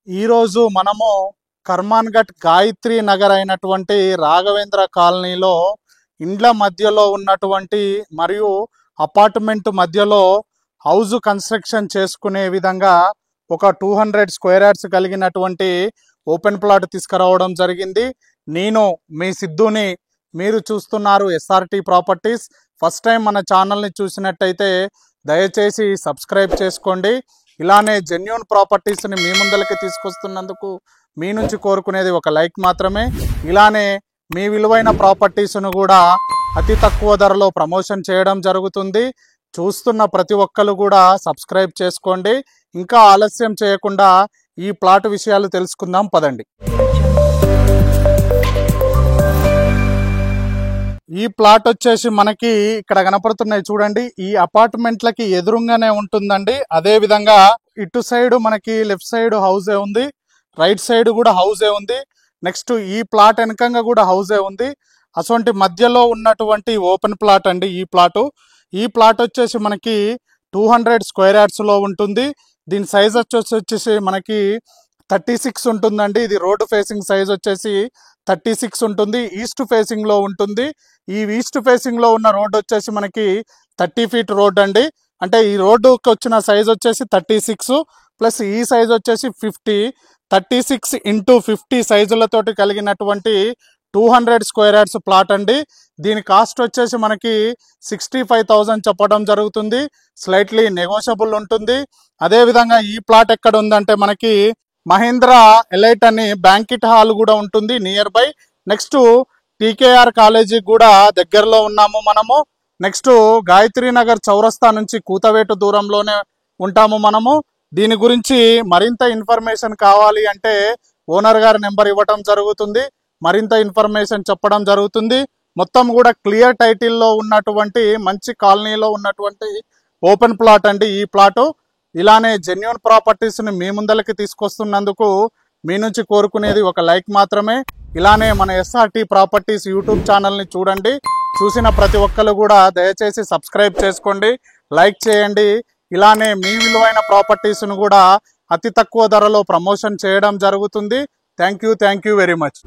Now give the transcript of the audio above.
ఈరోజు మనము కర్మాన్ఘట్ గాయత్రి నగర్ అయినటువంటి రాఘవేంద్ర కాలనీలో ఇండ్ల మధ్యలో ఉన్నటువంటి మరియు అపార్ట్మెంట్ మధ్యలో హౌస్ కన్స్ట్రక్షన్ చేసుకునే విధంగా ఒక 200 స్క్వేర్ యార్డ్స్ కలిగినటువంటి ఓపెన్ ప్లాట్ తీసుకురావడం జరిగింది. నేను మీ సిద్ధుని, మీరు చూస్తున్నారు ఎస్ఆర్టీ ప్రాపర్టీస్. ఫస్ట్ టైం మన ఛానల్ని చూసినట్టయితే దయచేసి సబ్స్క్రైబ్ చేసుకోండి. ఇలానే జెన్యూన్ ప్రాపర్టీస్ని మీ ముందలకి తీసుకొస్తున్నందుకు మీ నుంచి కోరుకునేది ఒక లైక్ మాత్రమే. ఇలానే మీ విలువైన ప్రాపర్టీస్ను కూడా అతి తక్కువ ధరలో ప్రమోషన్ చేయడం జరుగుతుంది. చూస్తున్న ప్రతి ఒక్కరు కూడా సబ్స్క్రైబ్ చేసుకోండి. ఇంకా ఆలస్యం చేయకుండా ఈ ప్లాట్ విషయాలు తెలుసుకుందాం పదండి. ఈ ప్లాట్ వచ్చేసి మనకి ఇక్కడ కనపడుతున్నాయి చూడండి. ఈ అపార్ట్మెంట్లకి ఎదురుగానే ఉంటుందండి. అదే విధంగా ఇటు సైడ్ మనకి లెఫ్ట్ సైడ్ హౌసే ఉంది, రైట్ సైడ్ కూడా హౌసే ఉంది. నెక్స్ట్ ఈ ప్లాట్ వెనకంగా కూడా హౌసే ఉంది. అటువంటి మధ్యలో ఉన్నటువంటి ఓపెన్ ప్లాట్ అండి ఈ ప్లాట్ వచ్చేసి మనకి 200 స్క్వేర్ యార్డ్స్ లో ఉంటుంది. దీని సైజ్ వచ్చేసి మనకి 36 ఉంటుందండి. ఇది రోడ్డు ఫేసింగ్ సైజ్ వచ్చేసి 36 ఉంటుంది. ఈస్ట్ ఫేసింగ్ లో ఉంటుంది. ఈ ఈస్ట్ ఫేసింగ్ లో ఉన్న రోడ్ వచ్చేసి మనకి 30 ఫీట్ రోడ్ అండి. అంటే ఈ రోడ్డుకి వచ్చిన సైజ్ వచ్చేసి 36 ప్లస్ ఈ సైజ్ వచ్చేసి 50. 36 ఇంటూ 50 సైజులతోటి కలిగినటువంటి 200 స్క్వేర్ యార్డ్స్ ప్లాట్ అండి. దీని కాస్ట్ వచ్చేసి మనకి 65,000 చెప్పడం జరుగుతుంది. స్లైట్లీ నెగోషియబుల్ ఉంటుంది. అదేవిధంగా ఈ ప్లాట్ ఎక్కడ ఉందంటే మనకి మహేంద్ర ఎలైట్ అని బ్యాంకెట్ హాల్ కూడా ఉంటుంది near by. Next TKR college కూడా దగ్గరలో ఉన్నాము మనము. నెక్స్ట్ గాయత్రి నగర్ చౌరస్తా నుంచి కూతవేటు దూరంలోనే ఉంటాము మనము. దీని గురించి మరింత ఇన్ఫర్మేషన్ కావాలి అంటే ఓనర్ గారి నెంబర్ ఇవ్వటం జరుగుతుంది, మరింత ఇన్ఫర్మేషన్ చెప్పడం జరుగుతుంది. మొత్తం కూడా క్లియర్ టైటిల్లో ఉన్నటువంటి మంచి కాలనీలో ఉన్నటువంటి ఓపెన్ ప్లాట్ అండి ఈ ప్లాటు. ఇలానే జెన్యూన్ ప్రాపర్టీస్ని మీ ముందలకి తీసుకొస్తున్నందుకు మీ నుంచి కోరుకునేది ఒక లైక్ మాత్రమే. ఇలానే మన ఎస్ఆర్టీ ప్రాపర్టీస్ యూట్యూబ్ ఛానల్ని చూడండి. చూసిన ప్రతి ఒక్కరు కూడా దయచేసి సబ్స్క్రైబ్ చేసుకోండి, లైక్ చేయండి. ఇలానే మీ విలువైన ప్రాపర్టీస్ను కూడా అతి తక్కువ ధరలో ప్రమోషన్ చేయడం జరుగుతుంది. Thank you very much.